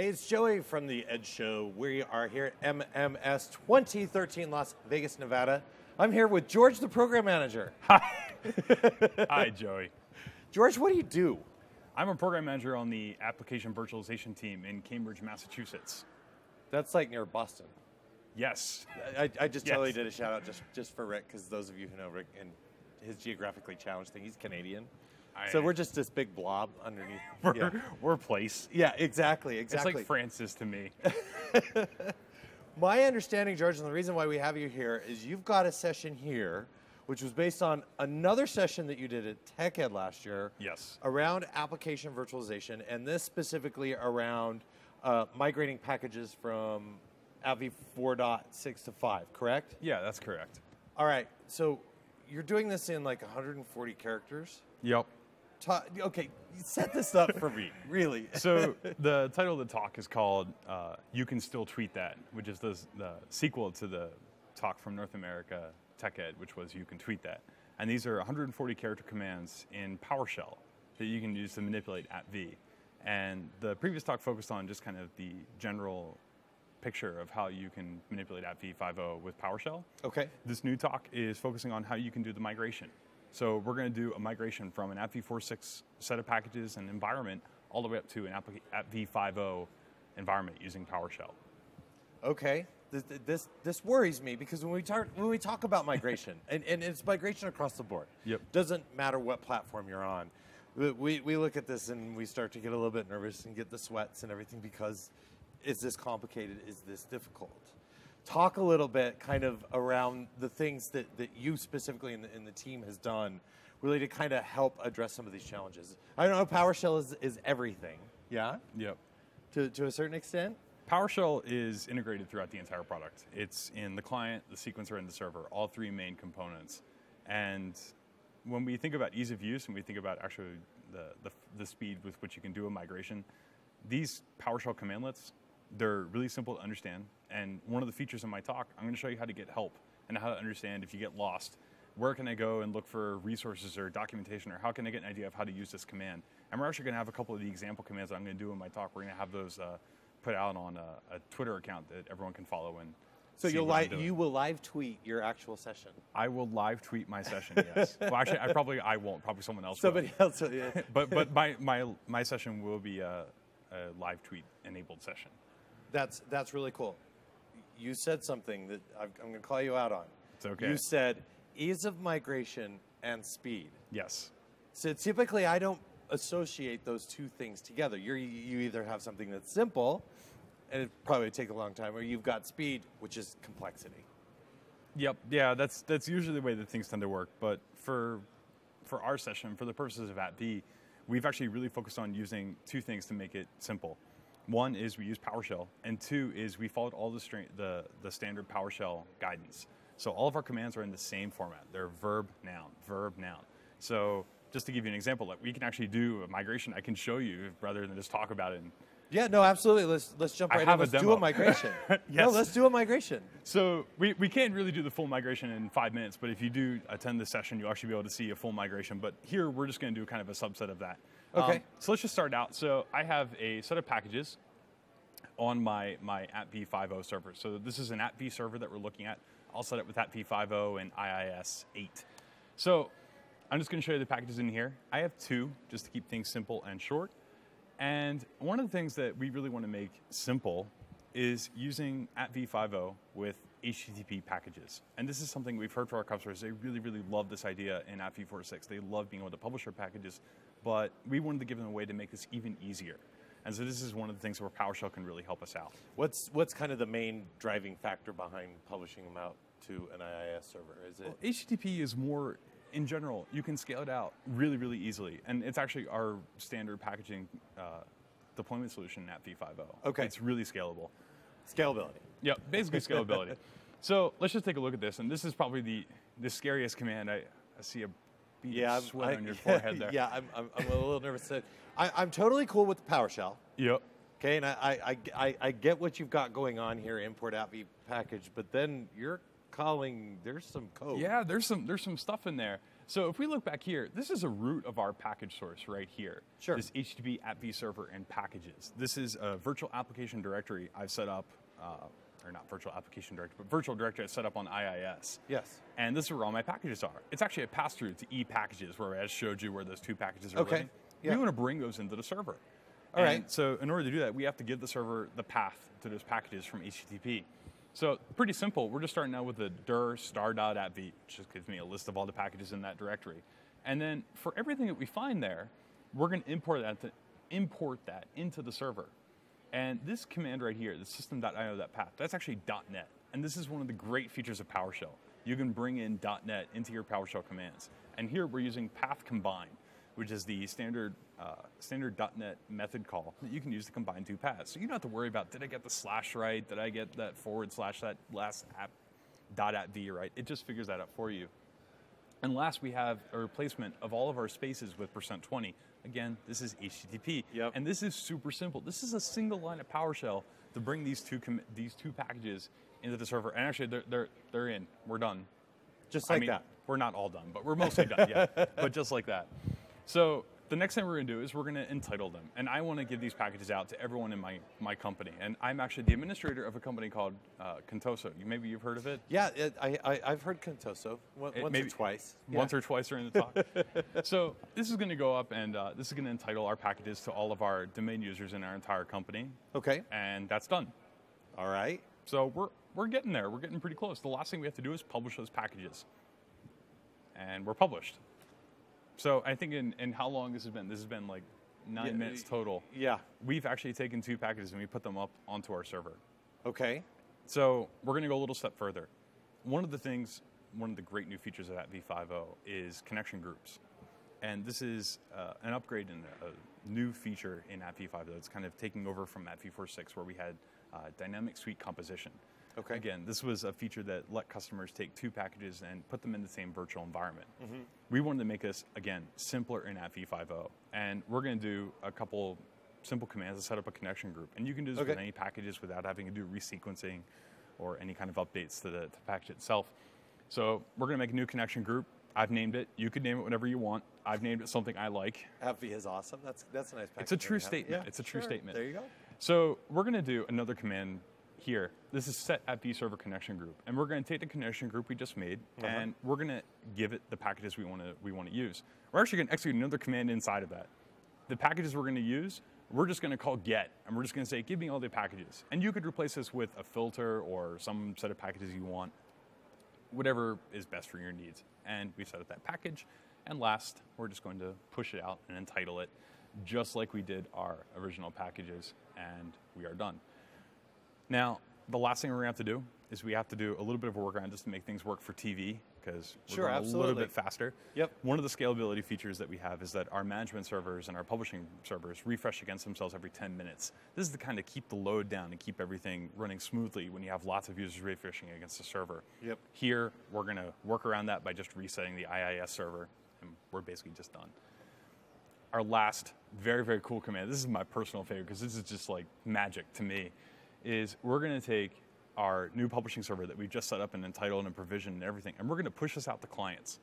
Hey, it's Joey from the Edge Show. We are here at MMS 2013 Las Vegas, Nevada. I'm here with George, the program manager. Hi. Hi, Joey. George, what do you do? I'm a program manager on the application virtualization team in Cambridge, Massachusetts. That's like near Boston. Yes. I just totally did a shout out just for Rick, because those of you who know Rick and his geographically challenged thing, he's Canadian. So we're just this big blob underneath. We're a place. Yeah, exactly. It's like Francis to me. My understanding, George, and the reason why we have you here is you've got a session here, which was based on another session that you did at TechEd last year. Yes. Around application virtualization, and this specifically around migrating packages from AppV 4.6 to 5, correct? Yeah, that's correct. All right, so you're doing this in like 140 characters? Yep. Okay, set this up for me, really. So the title of the talk is called You Can Still Tweet That, which is the sequel to the talk from North America TechEd, which was You Can Tweet That. And these are 140 character commands in PowerShell that you can use to manipulate AppV. And the previous talk focused on just kind of the general picture of how you can manipulate AppV 5.0 with PowerShell. Okay. This new talk is focusing on how you can do the migration. So we're going to do a migration from an AppV 4.6 set of packages and environment all the way up to an AppV 5.0 environment using PowerShell. Okay. This worries me, because when we talk about migration, and it's migration across the board. Yep. Doesn't matter what platform you're on. We look at this and we start to get a little bit nervous and get the sweats and everything, because is this complicated? Is this difficult? Talk a little bit kind of around the things that you specifically in the team has done really to kind of help address some of these challenges. I know PowerShell is everything, yeah? Yep. To a certain extent? PowerShell is integrated throughout the entire product. It's in the client, the sequencer, and the server, all three main components. And when we think about ease of use and we think about actually the speed with which you can do a migration, these PowerShell commandlets, they're really simple to understand. And one of the features in my talk, I'm going to show you how to get help and how to understand if you get lost. Where can I go and look for resources or documentation, or how can I get an idea of how to use this command? And we're actually going to have a couple of the example commands that I'm going to do in my talk. We're going to have those put out on a Twitter account that everyone can follow. And so you will live tweet your actual session? I will live tweet my session, yes. Well, actually, I won't. Probably someone else Somebody will. else will, yeah. But my session will be a live tweet enabled session. That's really cool. You said something that I'm going to call you out on. It's okay. You said ease of migration and speed. Yes. So typically I don't associate those two things together. You either have something that's simple, and it probably would take a long time, or you've got speed, which is complexity. Yep. Yeah, that's usually the way that things tend to work. But for our session, for the purposes of AppV, we've actually really focused on using two things to make it simple. One is we use PowerShell, and two is we followed all the standard PowerShell guidance. So all of our commands are in the same format. They're verb, noun, verb, noun. So just to give you an example, like we can actually do a migration. I can show you rather than just talk about it. Yeah, no, absolutely. Let's jump right in. Let's do a migration. Yes. No, let's do a migration. So we can't really do the full migration in 5 minutes, but if you do attend the session, you'll actually be able to see a full migration. But here, we're just going to do kind of a subset of that. Okay. So let's just start out. So I have a set of packages on my AppV 5.0 server. So this is an AppV server that we're looking at. I'll set it with AppV 5.0 and IIS 8. So I'm just going to show you the packages in here. I have two, just to keep things simple and short. And one of the things that we really want to make simple is using AppV 5.0 with HTTP packages. And this is something we've heard from our customers. They really, really love this idea in AppV 4.6. They love being able to publish their packages, but we wanted to give them a way to make this even easier. And so this is one of the things where PowerShell can really help us out. What's kind of the main driving factor behind publishing them out to an IIS server? Is it? Well, HTTP is more, in general, you can scale it out really, really easily. And it's actually our standard packaging deployment solution in AppV 5.0. Okay. It's really scalable. Scalability. Yeah, basically scalability. So let's just take a look at this. And this is probably the scariest command. I see a bead of sweat on your forehead there. Yeah, I'm a little nervous. I'm totally cool with the PowerShell. Yep. Okay, and I get what you've got going on here, import AppV package, but then you're calling, there's some code. Yeah, there's some stuff in there. So if we look back here, this is a root of our package source right here. Sure. This HTTP app vserver and packages. This is a virtual application directory I've set up, or not virtual application directory, but virtual directory I set up on IIS. Yes. And this is where all my packages are. It's actually a pass-through to e-packages, where I just showed you where those two packages are living. Yeah. We want to bring those into the server. All right. So in order to do that, we have to give the server the path to those packages from HTTP. So pretty simple. We're just starting out with the dir star.appv, which just gives me a list of all the packages in that directory. And then for everything that we find there, we're going to import that into the server. And this command right here, the system.io.path, that's actually .NET. And this is one of the great features of PowerShell. You can bring in .NET into your PowerShell commands. And here we're using path combine, which is the standard .NET method call that you can use to combine two paths. So you don't have to worry about, did I get the slash right? Did I get that / that last app .appv right? It just figures that out for you. And last, we have a replacement of all of our spaces with %20. Again, this is HTTP. Yep. And this is super simple. This is a single line of PowerShell to bring these two packages into the server. And actually, they're in. We're done. Just like that. We're not all done, but we're mostly done, yeah. But just like that. So the next thing we're going to do is we're going to entitle them. And I want to give these packages out to everyone in my company. And I'm actually the administrator of a company called Contoso. Maybe you've heard of it? Yeah, I've heard Contoso once or twice. Once or twice during the talk. So this is going to go up, and this is going to entitle our packages to all of our domain users in our entire company. Okay. And that's done. All right. So we're getting there. We're getting pretty close. The last thing we have to do is publish those packages. And we're published. So I think in how long this has been like 9 minutes total. Yeah. We've actually taken 2 packages and we put them up onto our server. Okay. So we're going to go a little step further. One of the great new features of v5.0 is connection groups. And this is an upgrade and a new feature in v5.0 that's kind of taking over from v4.6, where we had dynamic suite composition. Okay. Again, this was a feature that let customers take 2 packages and put them in the same virtual environment. Mm-hmm. We wanted to make this, again, simpler in v5.0. And we're going to do a couple simple commands to set up a connection group. And you can do this with any packages without having to do resequencing or any kind of updates to the package itself. So we're going to make a new connection group. I've named it. You could name it whatever you want. I've named it something I like. AppV is awesome. That's a nice package. It's a true statement. Yeah, it's a true statement. There you go. So we're going to do another command here. This is set at vserver connection group, and we're going to take the connection group we just made, and we're going to give it the packages we want to use. We're actually going to execute another command inside of that. The packages we're going to use, we're just going to call get, and we're just going to say, give me all the packages. And you could replace this with a filter or some set of packages you want, whatever is best for your needs. And we set up that package. And last, we're just going to push it out and entitle it, just like we did our original packages, and we are done. Now, the last thing we're going to have to do is we have to do a little bit of a workaround just to make things work for TV, because we're going a little bit faster. Yep. One of the scalability features that we have is that our management servers and our publishing servers refresh against themselves every 10 minutes. This is to kind of keep the load down and keep everything running smoothly when you have lots of users refreshing against the server. Yep. Here, we're going to work around that by just resetting the IIS server, and we're basically just done. Our last very, very cool command, this is my personal favorite because this is just like magic to me, is we're going to take our new publishing server that we've just set up and entitled and provisioned and everything, and we're going to push this out to clients.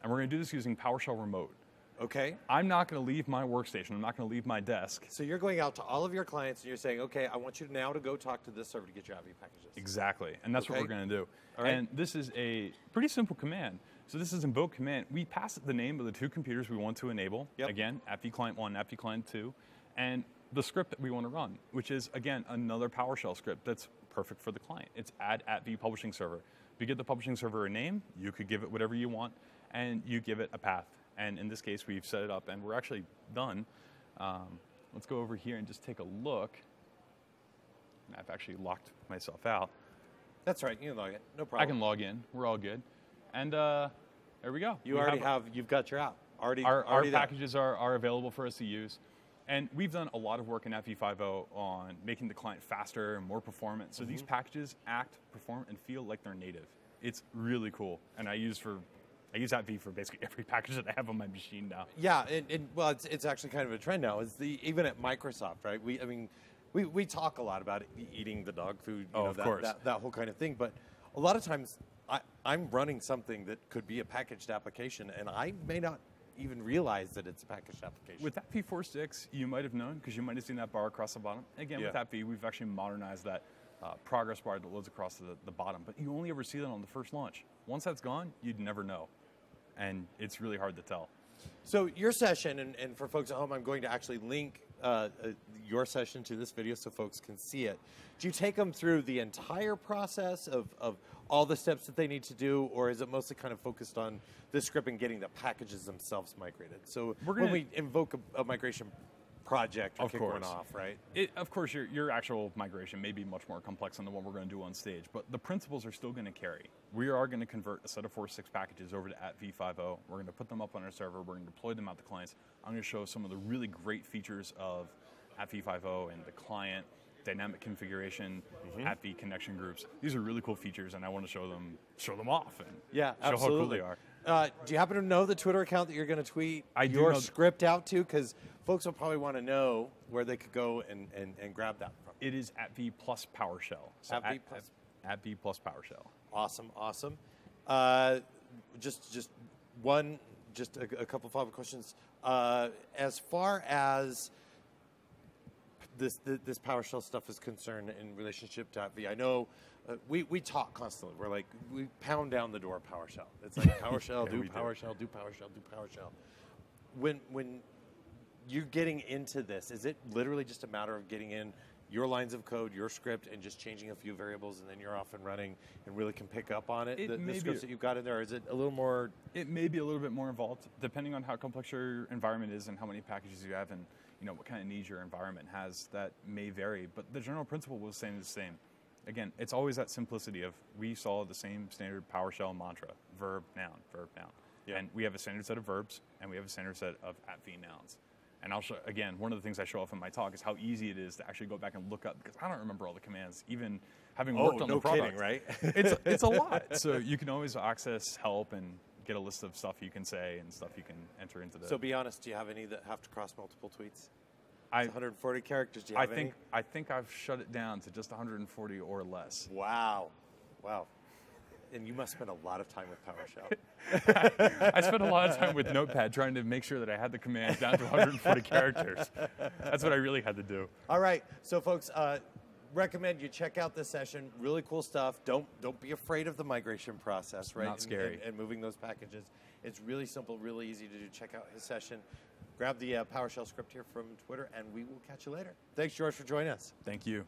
And we're going to do this using PowerShell Remote. Okay. I'm not going to leave my workstation. I'm not going to leave my desk. So you're going out to all of your clients and you're saying, okay, I want you now to go talk to this server to get your AppV packages. Exactly. And that's what we're going to do. All right. And this is a pretty simple command. So this is invoke command. We pass it the name of the 2 computers we want to enable. Yep. Again, AppV Client 1, AppV Client 2. And the script that we want to run, which is, again, another PowerShell script that's perfect for the client. It's add @v publishing server. We give the publishing server a name. You could give it whatever you want, and you give it a path. And in this case, we've set it up, and we're actually done. Let's go over here and just take a look. And I've actually locked myself out. That's right. You can log in. No problem. I can log in. We're all good. And there we go. You've got your app. Our packages are available for us to use. And we've done a lot of work in v5.0 on making the client faster and more performant. So these packages act, perform, and feel like they're native. It's really cool. And I use AppV for basically every package that I have on my machine now. Yeah, well, it's actually kind of a trend now. Even at Microsoft, right? We talk a lot about eating the dog food, of course. That whole kind of thing. But a lot of times, I'm running something that could be a packaged application, and I may not even realize that it's a packaged application. With that P4.6, you might have known because you might have seen that bar across the bottom. Again, with that P, we've actually modernized that progress bar that loads across the bottom, but you only ever see that on the first launch. Once that's gone, you'd never know, and it's really hard to tell. So your session, and for folks at home, I'm going to actually link your session to this video so folks can see it. Do you take them through the entire process of all the steps that they need to do, or is it mostly kind of focused on the script and getting the packages themselves migrated? So when we invoke a migration project or kick one off, right? Of course, your actual migration may be much more complex than the one we're going to do on stage, but the principles are still going to carry. We are going to convert a set of 4.6 packages over to v5.0. We're going to put them up on our server. We're going to deploy them out to clients. I'm going to show some of the really great features of v5.0 and the client, dynamic configuration, v connection groups. These are really cool features, and I want to show them off and show how cool they are. Do you happen to know the Twitter account that you're going to tweet your script out to? Because folks will probably want to know where they could go and grab that from. It is @v plus PowerShell. So at v plus PowerShell. Awesome, awesome. Just a couple follow-up questions. As far as this PowerShell stuff is concerned in relationship to @v, I know we talk constantly. We're like, we pound down the door of PowerShell. It's like PowerShell, do PowerShell, do PowerShell, do PowerShell. When you're getting into this, is it literally just a matter of getting in your lines of code, your script, and just changing a few variables, and then you're off and running and really can pick up on it? The scripts that you've got in there, or is it a little more? It may be a little bit more involved, depending on how complex your environment is and how many packages you have and what kind of needs your environment has. That may vary, but the general principle will stay the same. Again, it's always that simplicity of we saw the same standard PowerShell mantra, verb, noun, verb, noun. Yeah. And we have a standard set of verbs, and we have a standard set of @v nouns. And I'll show, again, one of the things I show off in my talk is how easy it is to actually go back and look up, because I don't remember all the commands, even having worked on the product. Kidding, right? It's a lot. So you can always access help and get a list of stuff you can say and stuff you can enter into the... So be honest, do you have any that have to cross multiple tweets? 140 characters, do you have any? I think I've shut it down to just 140 or less. Wow. And you must spend a lot of time with PowerShell. I spent a lot of time with Notepad trying to make sure that I had the commands down to 140 characters. That's what I really had to do. All right, so folks, recommend you check out this session. Really cool stuff. Don't be afraid of the migration process, right? Not scary. And moving those packages. It's really simple, really easy to do. Check out his session. Grab the PowerShell script here from Twitter, and we will catch you later. Thanks, George, for joining us. Thank you.